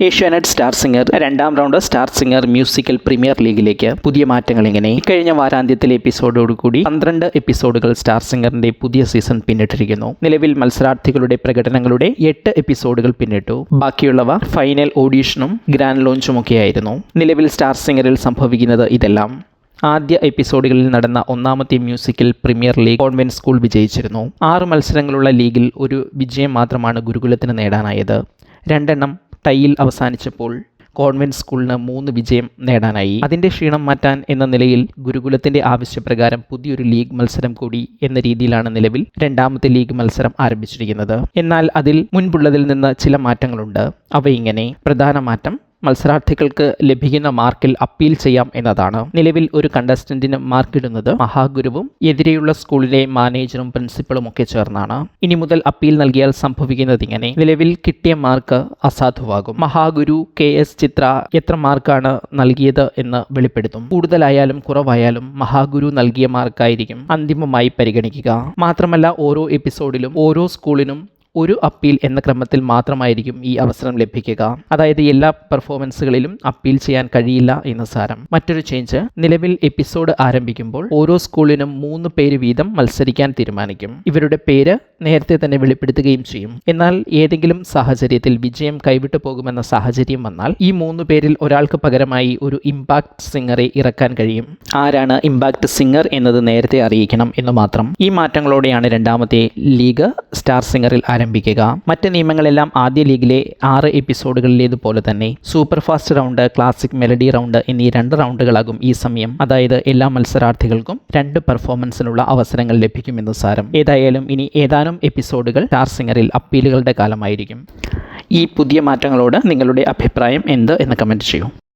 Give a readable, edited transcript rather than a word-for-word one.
Asianet star singer രണ്ടാം round star singer musical premier ലീഗിലേക്ക് പുതിയ മാറ്റങ്ങൾ ഇങ്ങനെ. കഴിഞ്ഞ വാരാന്ത്യത്തിലെ എപ്പിസോഡോടുകൂടി 12 എപ്പിസോഡുകൾ സ്റ്റാർ സിംഗറിന്റെ പുതിയ സീസൺ പിന്നിട്ടിരിക്കുന്നു. നിലവിൽ മത്സരാർത്ഥികളുടെ പ്രകടനങ്ങളുടെ 8 എപ്പിസോഡുകൾ പിന്നിട്ടു. ബാക്കിയുള്ളവ ഫൈനൽ ഓഡീഷനും ഗ്രാൻഡ് ലോഞ്ചുമൊക്കെയായിരുന്നു. നിലവിൽ സ്റ്റാർ സിംഗറിൽ സംഭവിക്കുന്നത് ഇതെല്ലാം. ആദ്യ എപ്പിസോഡുകളിൽ നടന്ന ഒന്നാമത്തെ musical premier league convent school വിജയിച്ചിരുന്നു. 6 മത്സരങ്ങളുള്ള ലീഗിൽ ഒരു വിജയം മാത്രമാണ് ഗുരുകുലത്തിന് നേടാനായത്. 2 എണ്ണം ടൈയിൽ അവസാനിച്ചപ്പോൾ കോൺവെന്റ് സ്കൂളിന് 3 വിജയം നേടാനായി. അതിൻ്റെ ക്ഷീണം മാറ്റാൻ എന്ന നിലയിൽ ഗുരുകുലത്തിൻ്റെ ആവശ്യപ്രകാരം പുതിയൊരു ലീഗ് മത്സരം കൂടി എന്ന രീതിയിലാണ് നിലവിൽ രണ്ടാമത്തെ ലീഗ് മത്സരം ആരംഭിച്ചിരിക്കുന്നത്. എന്നാൽ അതിൽ മുൻപുള്ളതിൽ നിന്ന് ചില മാറ്റങ്ങളുണ്ട്. അവ ഇങ്ങനെ. പ്രധാന മാറ്റം മത്സരാർത്ഥികൾക്ക് ലഭിക്കുന്ന മാർക്കിൽ അപ്പീൽ ചെയ്യാം എന്നതാണ്. നിലവിൽ ഒരു കണ്ടസ്റ്റന്റിന് മാർക്കിടുന്നത് മഹാഗുരുവും എതിരെയുള്ള സ്കൂളിലെ മാനേജറും പ്രിൻസിപ്പളും ഒക്കെ ചേർന്നാണ്. ഇനി മുതൽ അപ്പീൽ നൽകിയാൽ സംഭവിക്കുന്നത് ഇങ്ങനെ. നിലവിൽ കിട്ടിയ മാർക്ക് അസാധുവാകും. മഹാഗുരു KS ചിത്ര എത്ര മാർക്കാണ് നൽകിയത് എന്ന് വെളിപ്പെടുത്തും. കൂടുതലായാലും കുറവായാലും മഹാഗുരു നൽകിയ മാർക്കായിരിക്കും അന്തിമമായി പരിഗണിക്കുക. മാത്രമല്ല ഓരോ എപ്പിസോഡിലും ഓരോ സ്കൂളിനും ഒരു അപ്പീൽ എന്ന ക്രമത്തിൽ മാത്രമായിരിക്കും ഈ അവസരം ലഭിക്കുക. അതായത് എല്ലാ പെർഫോമൻസുകളിലും അപ്പീൽ ചെയ്യാൻ കഴിയില്ല എന്ന് സാരം. മറ്റൊരു ചേഞ്ച്, നിലവിൽ എപ്പിസോഡ് ആരംഭിക്കുമ്പോൾ ഓരോ സ്കൂളിനും 3 പേര് വീതം മത്സരിക്കാൻ തീരുമാനിക്കും. ഇവരുടെ പേര് നേരത്തെ തന്നെ വെളിപ്പെടുത്തുകയും ചെയ്യും. എന്നാൽ ഏതെങ്കിലും സാഹചര്യത്തിൽ വിജയം കൈവിട്ടു പോകുമെന്ന സാഹചര്യം വന്നാൽ ഈ 3 പേരിൽ ഒരാൾക്ക് പകരമായി ഒരു ഇമ്പാക്ട് സിംഗറെ ഇറക്കാൻ കഴിയും. ആരാണ് ഇമ്പാക്ട് സിംഗർ എന്നത് നേരത്തെ അറിയിക്കണം എന്ന് മാത്രം. ഈ മാറ്റങ്ങളോടെയാണ് രണ്ടാമത്തെ ലീഗ് സ്റ്റാർ സിംഗറിൽ ആരംഭിക്കുക. മറ്റ് നിയമങ്ങളെല്ലാം ആദ്യ ലീഗിലെ 6 എപ്പിസോഡുകളിലേതുപോലെ തന്നെ super fast round, classic melody round എന്നീ 2 റൗണ്ടുകളാകും ഈ സമയം. അതായത് എല്ലാ മത്സരാർത്ഥികൾക്കും 2 പെർഫോമൻസിനുള്ള അവസരങ്ങൾ ലഭിക്കുമെന്ന് സാരം. ഏതായാലും ഇനി ഏതാനും എപ്പിസോഡുകൾ സ്റ്റാർ സിംഗറിൽ അപ്പീലുകളുടെ കാലമായിരിക്കും. ഈ പുതിയ മാറ്റങ്ങളോട് നിങ്ങളുടെ അഭിപ്രായം എന്ത് എന്ന് കമൻറ്റ് ചെയ്യൂ.